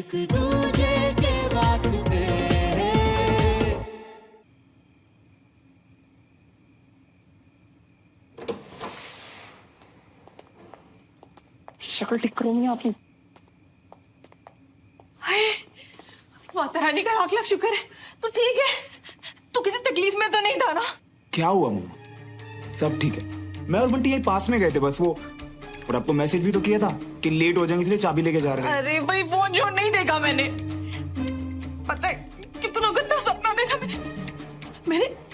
एक दूजे के वास्ते। शक्ल ठीक करो नहीं आपने। माता रानी का लाख लाख शुक्र है तू ठीक है। तू किसी तकलीफ में तो नहीं था ना? क्या हुआ मम्मा? सब ठीक है। मैं और बंटी यही पास में गए थे बस वो, और आपको मैसेज भी तो किया था कि लेट हो जाएंगे इसलिए चाबी लेके जा रहे हैं। अरे भाई फोन जो नहीं देखा मैंने, पता है कितना गंदा सपना देखा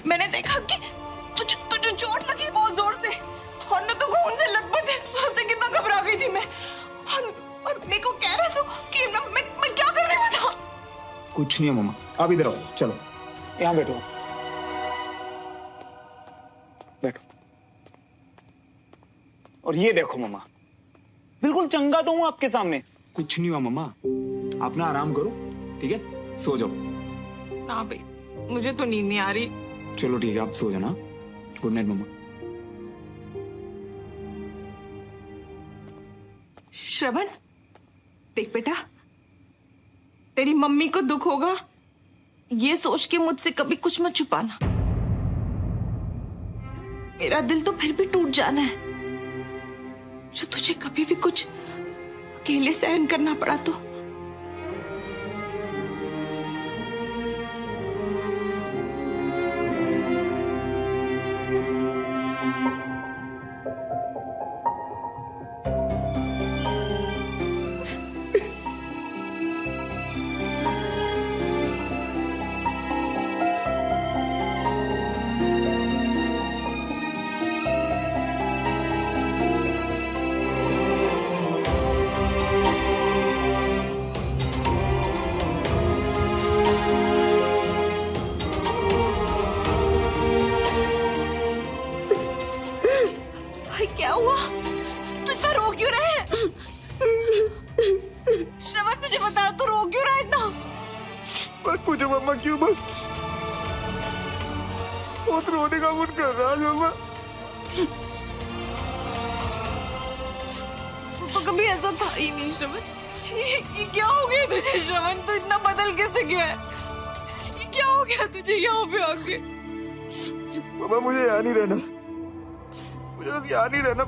मैंने देखा कि तुझे चोट लगी बहुत जोर से और ना तो खून से लथपथ है। कितना घबरा गई थी मैं और मेरे को कह रहे थे कि मैं क्या कर रही हूँ था। कुछ नहीं है मम्मा, आप इधर आओ, चलो यहाँ बैठो बैठो। और ये देखो मम्मा, बिल्कुल चंगा तो हूँ आपके सामने। कुछ नहीं हुआ मम्मा, आप ना आराम करो, ठीक है? सो जाओ। ना भाई मुझे तो नींद नहीं आ रही। चलो ठीक है, आप सो जाना। गुड नाइट मम्मा। श्रवण देख बेटा, तेरी मम्मी को दुख होगा ये सोच के मुझसे कभी कुछ मत छुपाना। मेरा दिल तो फिर भी टूट जाना है जो तुझे कभी भी कुछ अकेले सहन करना पड़ा तो। क्या हुआ? तू इतना रो क्यों रहा है? श्रवण मुझे बता, तू रो क्यों रहा है इतना? मत पूछो मम्मा क्यों, बस बहुत रोने का मन कर रहा है मम्मा। तो कभी ऐसा था ही नहीं श्रवण। ये क्या हो गया तुझे श्रवण? तू इतना बदल कैसे गया है? ये क्या हो गया तुझे यहाँ पे आके? मम्मा मुझे यहाँ नहीं रहना, मुझे बस यहाँ नहीं रहना,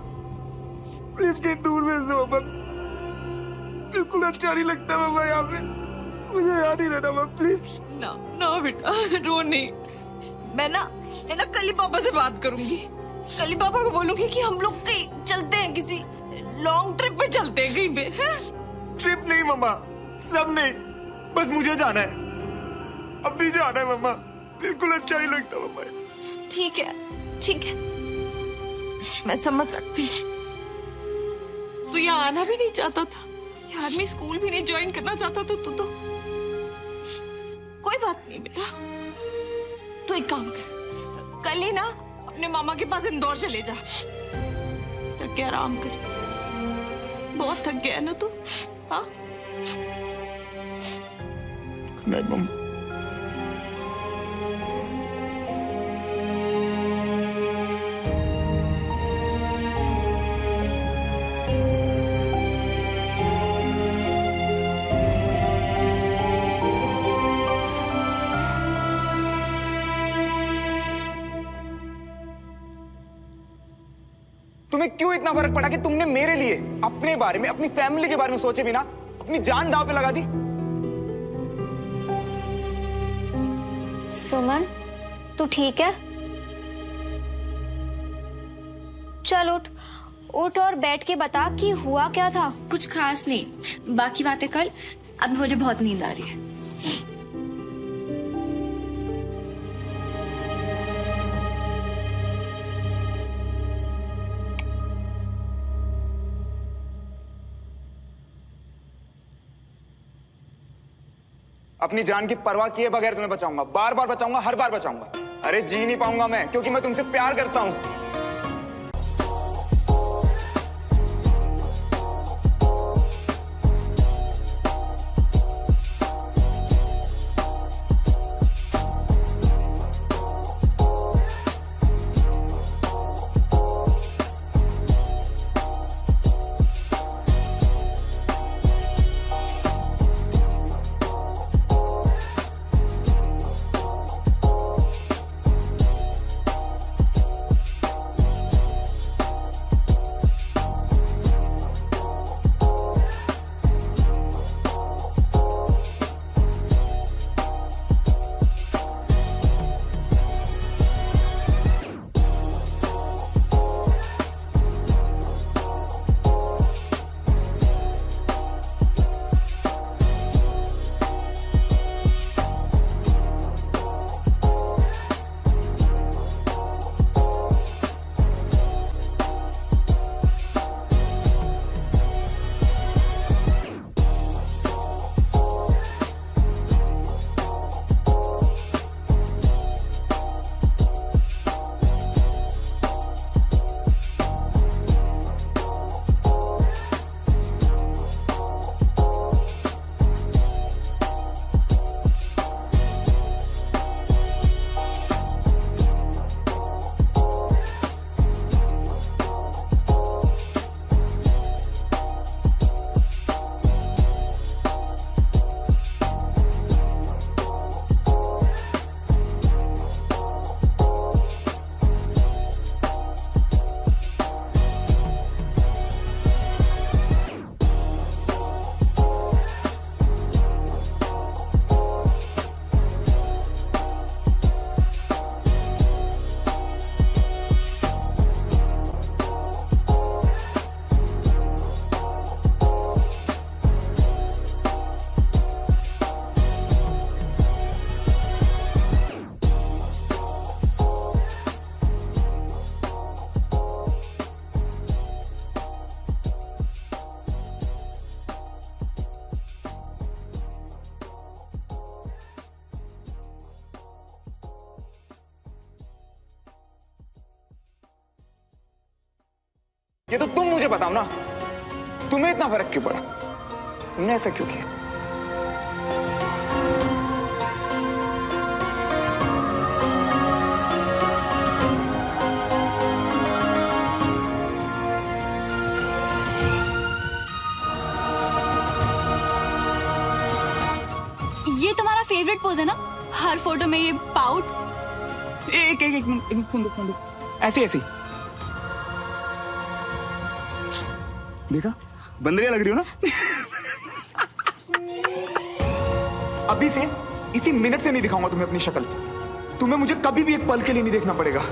प्लीज कहीं दूर भेज दो मम्मा। बिल्कुल अच्छा नहीं लगता मम्मा यहाँ पे, मुझे यहाँ नहीं रहना मम्मा प्लीज। ना ना बेटा रो नहीं। मैं ना कल ही पापा से बात करूंगी। कल ही पापा को बोलूंगी कि हम लोग कहीं चलते हैं, किसी लॉन्ग ट्रिप पे चलते हैं कहीं पे। ट्रिप नहीं मम्मा, सब नहीं, बस मुझे जाना है, अब भी जाना है मम्मा। बिल्कुल अच्छा नहीं लगता मम्मा। ठीक है ठीक है, मैं समझ सकती हूँ। तू यहाँ आना भी नहीं चाहता था, ये आर्मी स्कूल भी नहीं ज्वाइन करना चाहता था तू तो। कोई बात नहीं बेटा, तू एक काम कर, कल ही ना अपने मामा के पास इंदौर चले जा, जाके आराम कर। बहुत थक गया है ना तू? हाँ नहीं मम्मा। तुम्हें क्यों इतना फर्क पड़ा कि तुमने मेरे लिए अपने बारे में, अपनी फैमिली के बारे में सोचे बिना अपनी जान दांव पे लगा दी? सुमन तू ठीक है? चल उठ उठ और बैठ के बता कि हुआ क्या था। कुछ खास नहीं, बाकी बातें कल। अब मुझे बहुत नींद आ रही है। अपनी जान की परवाह किए बगैर तुम्हें बचाऊंगा, बार बार बचाऊंगा, हर बार बचाऊंगा। अरे जी नहीं पाऊंगा मैं, क्योंकि मैं तुमसे प्यार करता हूं। बताओ ना, तुम्हें इतना फर्क क्यों पड़ा? तुमने ऐसा क्यों किया? ये तुम्हारा फेवरेट पोज है ना, हर फोटो में ये पाउट। एक मिनट फोन दो। ऐसे ऐसे देखा, बंदरिया लग रही हो ना? अभी से इसी मिनट से नहीं दिखाऊंगा तुम्हें अपनी शक्ल। तुम्हें मुझे कभी भी एक पल के लिए नहीं देखना पड़ेगा।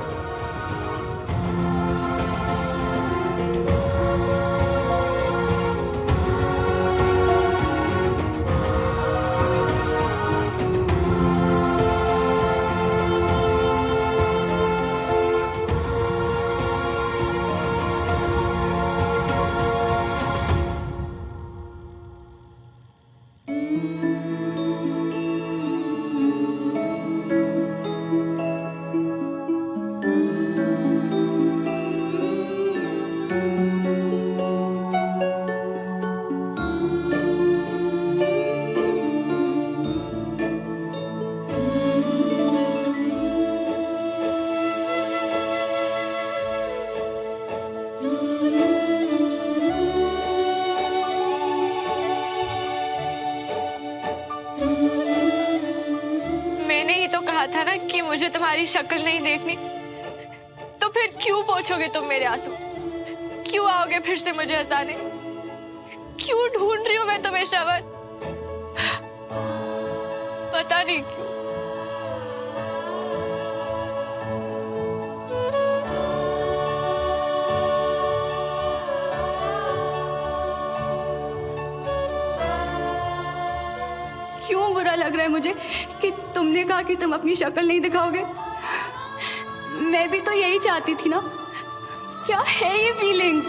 था ना कि मुझे तुम्हारी शक्ल नहीं देखनी, तो फिर क्यों पोंछोगे तुम मेरे आंसू? क्यों आओगे फिर से मुझे हंसाने? क्यों ढूंढ रही हूं मैं तुम्हें श्रवण? पता नहीं क्यों। क्यों बुरा लग रहा है मुझे कि तुमने कहा कि तुम अपनी शक्ल नहीं दिखाओगे। मैं भी तो यही चाहती थी ना। क्या है ये फीलिंग्स?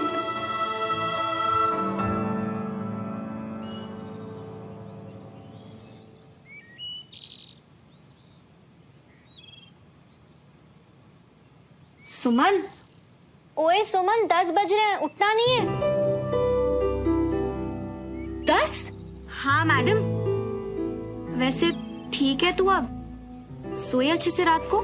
सुमन, ओए सुमन, 10 बज रहे हैं, उठना नहीं है? 10? हाँ मैडम। वैसे ठीक है तू, अब सोए अच्छे से रात को?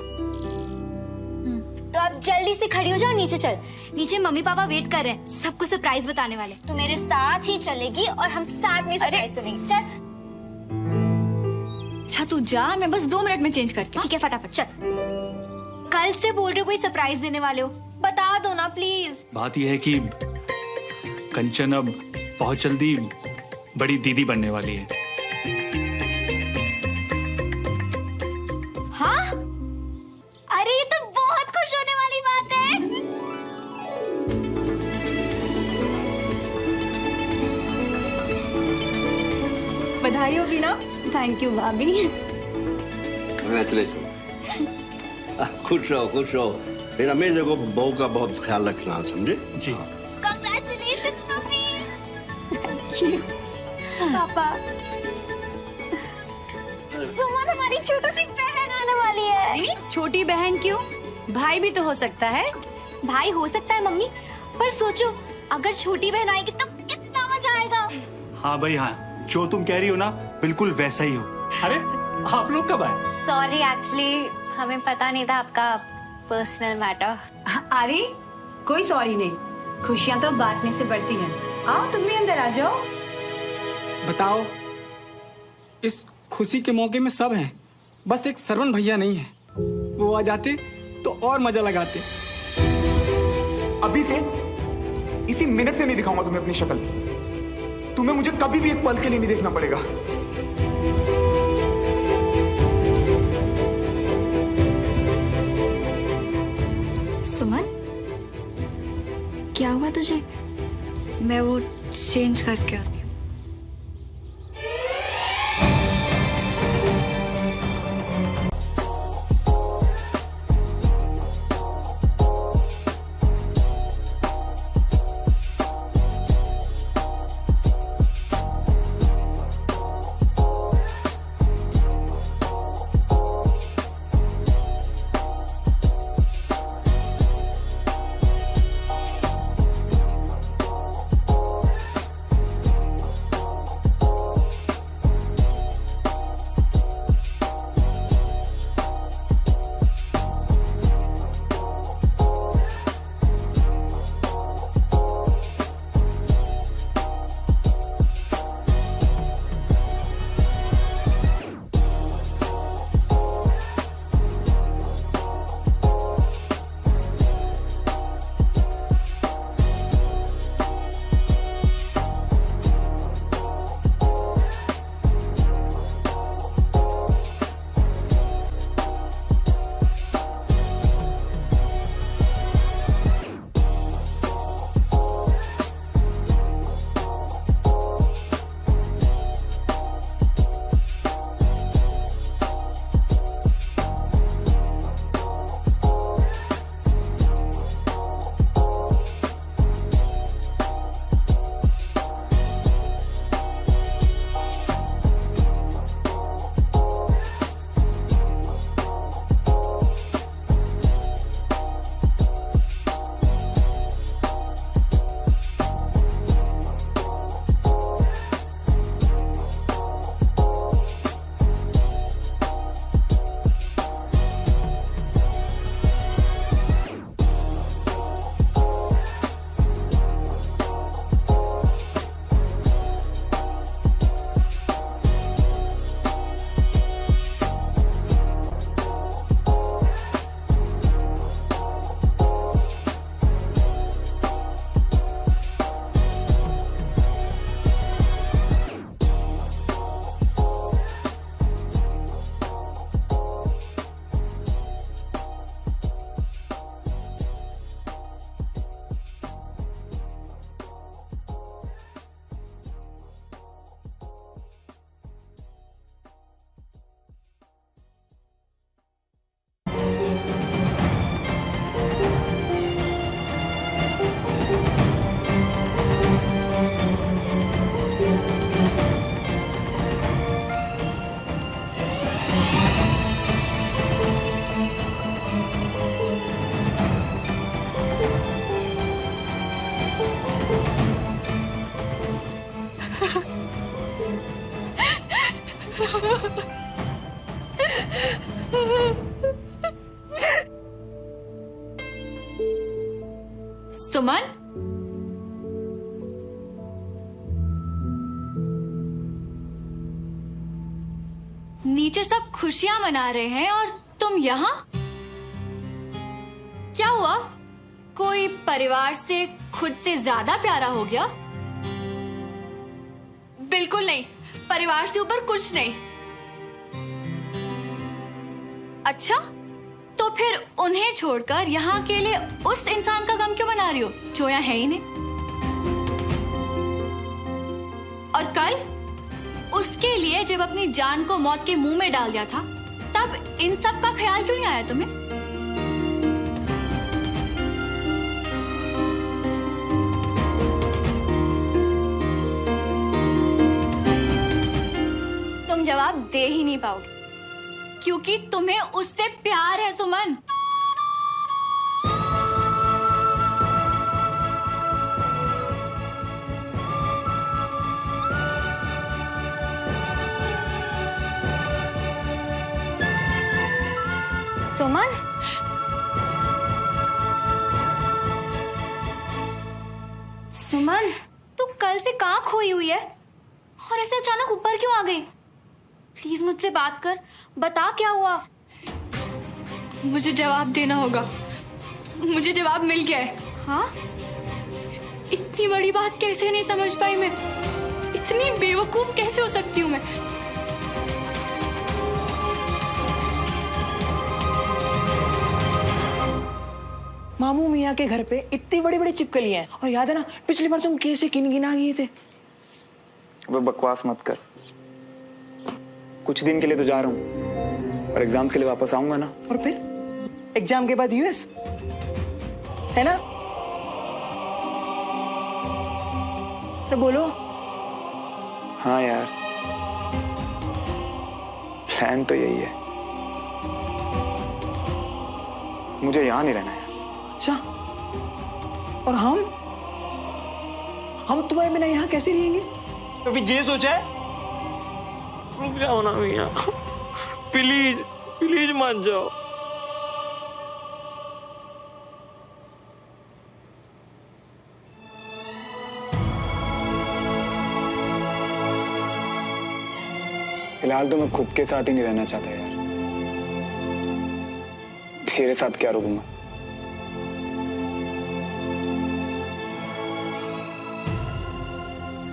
तो अब जल्दी से खड़ी हो जाओ, नीचे चल। नीचे मम्मी पापा वेट कर रहे हैं, सबको सरप्राइज बताने वाले। तू मेरे साथ ही चलेगी और हम साथ में सरप्राइज सुनेंगे। चल। अच्छा तू जा, मैं बस 2 मिनट में चेंज करके। ठीक है, फटाफट चल। कल से बोल रहे हो कोई सरप्राइज देने वाले हो, बता दो ना प्लीज। बात यह है कि कंचन अब बहुत जल्दी बड़ी दीदी बनने वाली है। हाँ? अरे ये तो बहुत खुश होने वाली बात है। बधाई हो बीना। थैंक यू भाभी। Congratulations. खुश रहो, खुश रहो। लेकिन हमेशा को बहू का बहुत ख्याल रखना, समझे? जी। Congratulations mummy. पापा। सुमन हमारी छोटी सी बहन आने वाली है। नहीं, छोटी बहन क्यों? भाई भी तो हो सकता है। भाई हो सकता है मम्मी, पर सोचो अगर छोटी बहन आएगी तो कितना मजा आएगा। हाँ भाई हाँ, जो तुम कह रही हो ना बिल्कुल वैसा ही हो। अरे आप लोग कब आए? सॉरी, एक्चुअली हमें पता नहीं था आपका पर्सनल मैटर। अरे कोई सॉरी नहीं, खुशियां तो बांटने से बढ़ती हैं। आओ तुम भी अंदर आ जाओ। बताओ, इस खुशी के मौके में सब हैं, बस एक सरवण भैया नहीं है। वो आ जाते तो और मजा लगाते। अभी से इसी मिनट से नहीं दिखाऊंगा तुम्हें अपनी शक्ल। तुम्हें मुझे कभी भी एक पल के लिए नहीं देखना पड़ेगा। सुमन, क्या हुआ तुझे? मैं वो चेंज करके आती हूँ। सुमन, नीचे सब खुशियां मना रहे हैं और तुम यहाँ? क्या हुआ? कोई परिवार से खुद से ज्यादा प्यारा हो गया? बिल्कुल नहीं, परिवार से ऊपर कुछ नहीं। अच्छा, तो फिर उन्हें छोड़कर यहाँ अकेले उस इंसान का गम क्यों मना रही हो जो यहाँ है ही नहीं? और कल उसके लिए जब अपनी जान को मौत के मुंह में डाल दिया था, तब इन सब का ख्याल क्यों नहीं आया तुम्हें? तुम जवाब दे ही नहीं पाओगे क्योंकि तुम्हें उससे प्यार है सुमन। सुमन, सुमन, तू कल से कहाँ खोई हुई है और ऐसे अचानक ऊपर क्यों आ गई? प्लीज मुझसे बात कर, बता क्या हुआ। मुझे जवाब देना होगा। मुझे जवाब मिल गया है। हाँ? इतनी बड़ी बात कैसे नहीं समझ पाई मैं? इतनी बेवकूफ कैसे हो सकती हूँ मैं? मामू मियाँ के घर पे इतनी बड़ी बड़ी चिपकलियां हैं। और याद है ना, पिछली बार तुम कैसे गिना गए थे। वो बकवास मत कर। कुछ दिन के लिए तो जा रहा हूँ और एग्जाम्स के लिए वापस आऊंगा ना। और फिर एग्जाम के बाद यूएस, है ना? अरे बोलो। हाँ यार, प्लान तो यही है। मुझे यहाँ नहीं रहना है। अच्छा, और हम तुम्हारे बिना यहाँ कैसे रहेंगे? कभी ये सोचा है? रुक जाओ ना भैया, प्लीज प्लीज मान जाओ। फिलहाल तो मैं खुद के साथ ही नहीं रहना चाहता यार। तेरे साथ क्या रुकूंगा?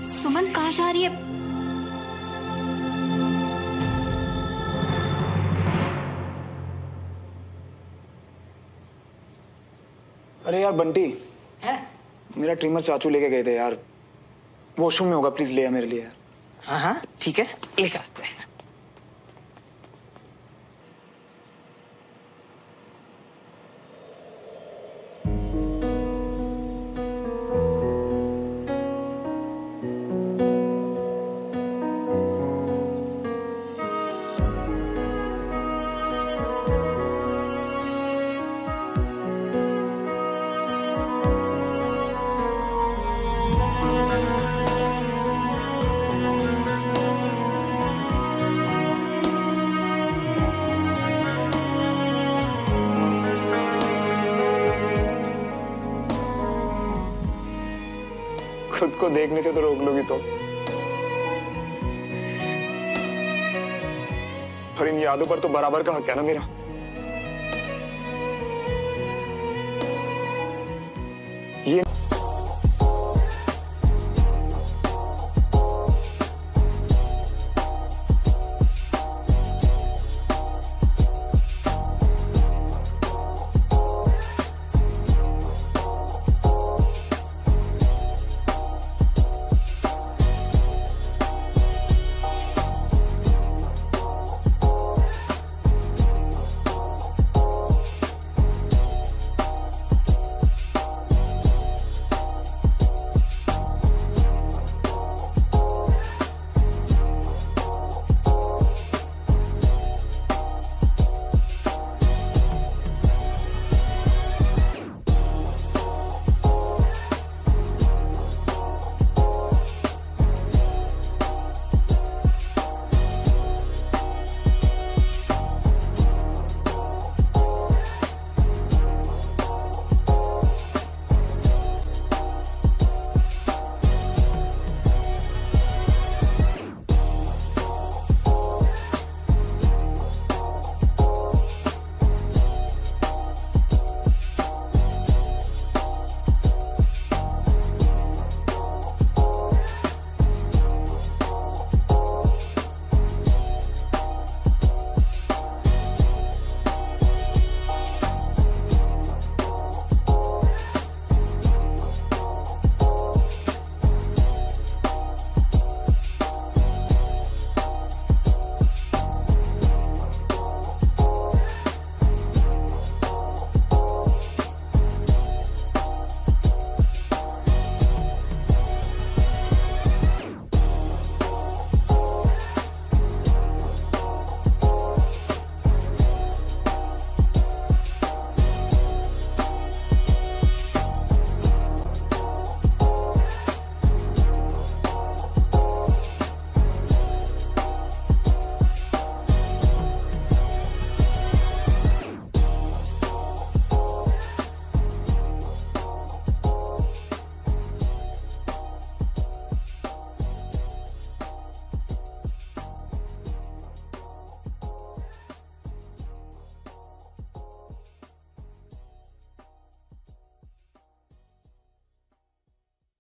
सुमन कहाँ जा रही है? अरे यार बंटी, है? मेरा ट्रिमर चाचू लेके गए थे यार। वॉशरूम में होगा, प्लीज ले आ मेरे लिए यार। हाँ हाँ ठीक है, लेकर आते हैं। खुद को देखने से तो रोक लोगी तो, और इन यादों पर तो बराबर का हक है ना मेरा। ये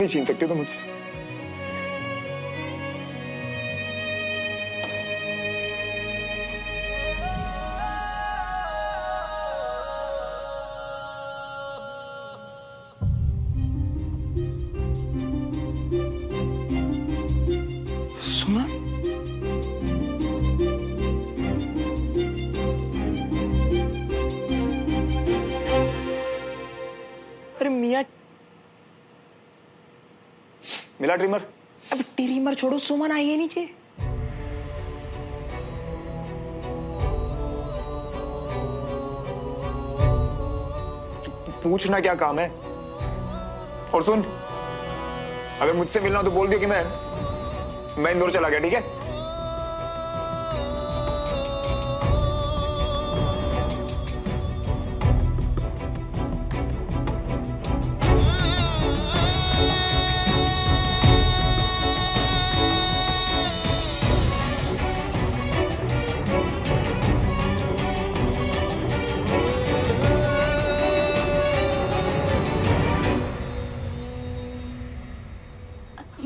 नहीं छीन सकते तुम मुझसे। सुमन, अरे मियाँ, मिला ट्रिमर? अब ट्रिमर छोड़ो, सुमन आई है नीचे। पूछना क्या काम है? और सुन, अगर मुझसे मिलना हो तो बोल दियो कि मैं इंदौर चला गया, ठीक है?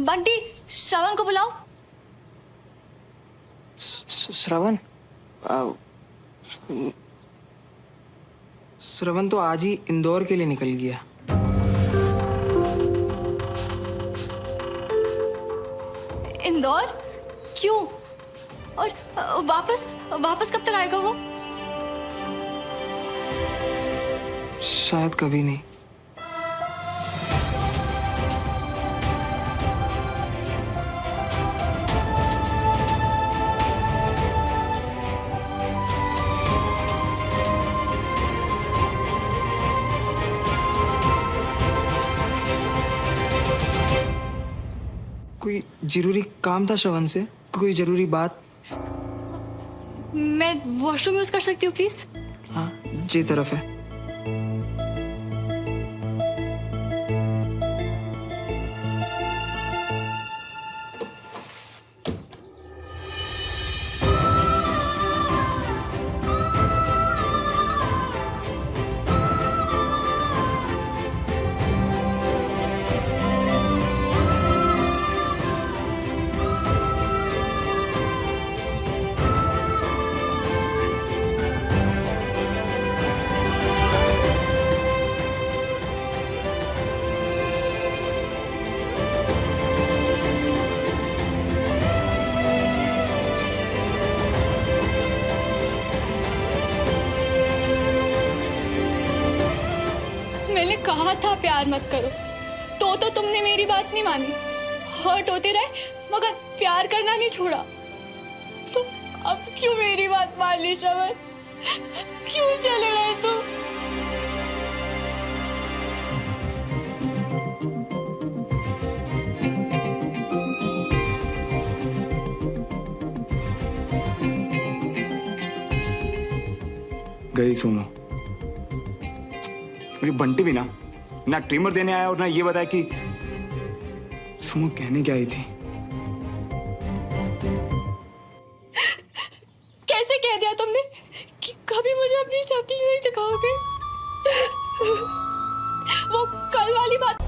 बंटी, श्रवण को बुलाओ। श्रवण? श्रवण तो आज ही इंदौर के लिए निकल गया। इंदौर? क्यों? और वापस वापस कब तक आएगा वो? शायद कभी नहीं। कोई जरूरी काम था श्रवण से? कोई जरूरी बात? मैं वॉशरूम यूज कर सकती हूँ प्लीज? हाँ, जी तरफ है। मैंने कहा था प्यार मत करो, तो तुमने मेरी बात नहीं मानी। हर्ट होते रहे मगर प्यार करना नहीं छोड़ा। तो अब क्यों मेरी बात मान ली श्रवण? क्यों चले गए तुम? गई सुनो, ये बंटी भी ना ट्रिमर देने आया और ना ये बताया कि सुमो कहने क्या आई थी। कैसे कह दिया तुमने कि कभी मुझे अपनी शक्ल नहीं दिखाओगे? वो कल वाली बात।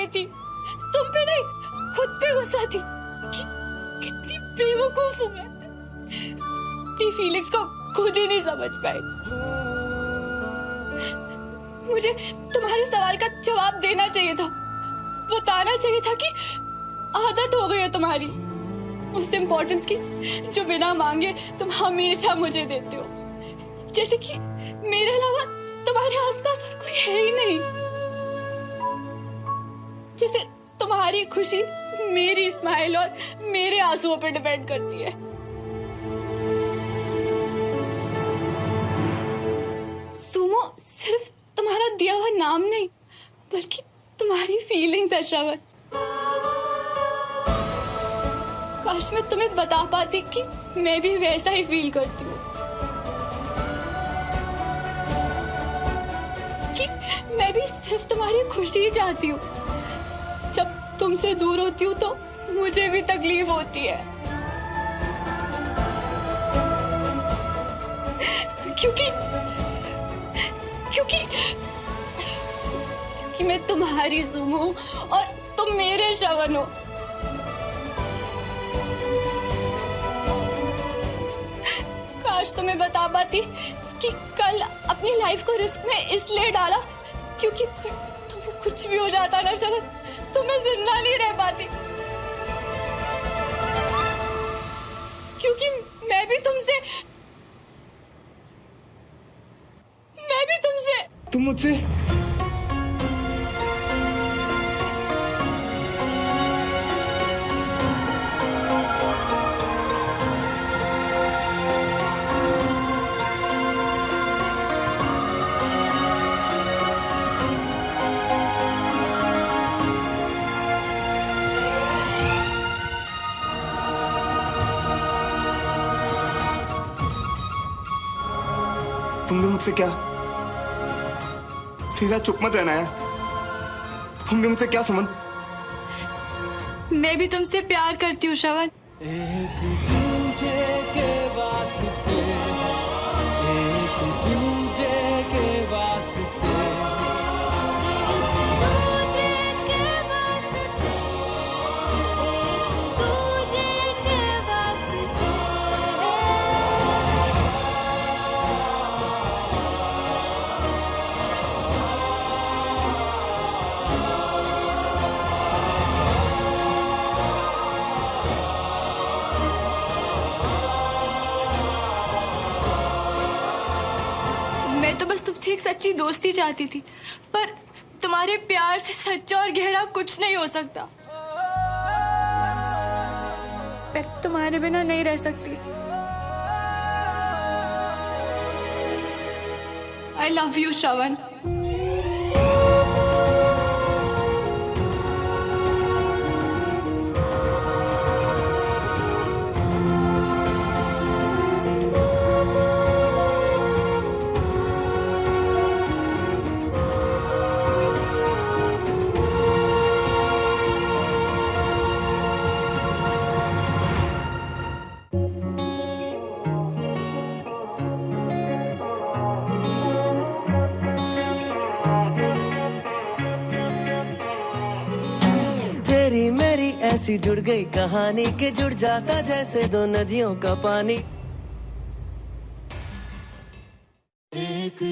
में थी, तुम पे नहीं, खुद पे गुस्सा थी। कितनी बेवकूफ हूं मैं, अपनी फीलिंग्स को खुद ही नहीं समझ पाई। मुझे तुम्हारे सवाल का जवाब देना चाहिए था, बताना चाहिए था कि आदत हो गई है तुम्हारी उस इम्पोर्टेंस की जो बिना मांगे तुम हमेशा मुझे देते हो, जैसे कि मेरे अलावा तुम्हारे आसपास और कोई है ही नहीं। जैसे तुम्हारी खुशी मेरी स्माइल और मेरे आंसुओं पर डिपेंड करती है। सुमो सिर्फ तुम्हारा दिया हुआ नाम नहीं, बल्कि तुम्हारी फीलिंग्स है श्रवण। काश मैं तुम्हें बता पाती कि मैं भी वैसा ही फील करती हूँ, कि मैं भी सिर्फ तुम्हारी खुशी ही चाहती हूँ। जब तुमसे दूर होती हूँ तो मुझे भी तकलीफ होती है, क्योंकि मैं तुम्हारी सुमो और तुम मेरे श्रवण हो। काश तुम्हें बता पाती कि कल अपनी लाइफ को रिस्क में इसलिए डाला क्योंकि तुम्हें कुछ भी हो जाता ना श्रवण, तो मैं जिंदा नहीं रह पाती। क्योंकि मैं भी तुमसे तुम मुझसे तुमने मुझसे क्या? प्लीज चुप मत रहना यार। तुमने मुझसे क्या सुमन? मैं भी तुमसे प्यार करती हूँ श्रवण। एक दूजे के वास्ते, एक दूजे के वास्ते, मैं तो बस तुमसे एक सच्ची दोस्ती चाहती थी, पर तुम्हारे प्यार से सच्चा और गहरा कुछ नहीं हो सकता। मैं तुम्हारे बिना नहीं रह सकती। I love you, श्रवण। तेरी मेरी ऐसी जुड़ गई कहानी कि जुड़ जाता जैसे दो नदियों का पानी। एक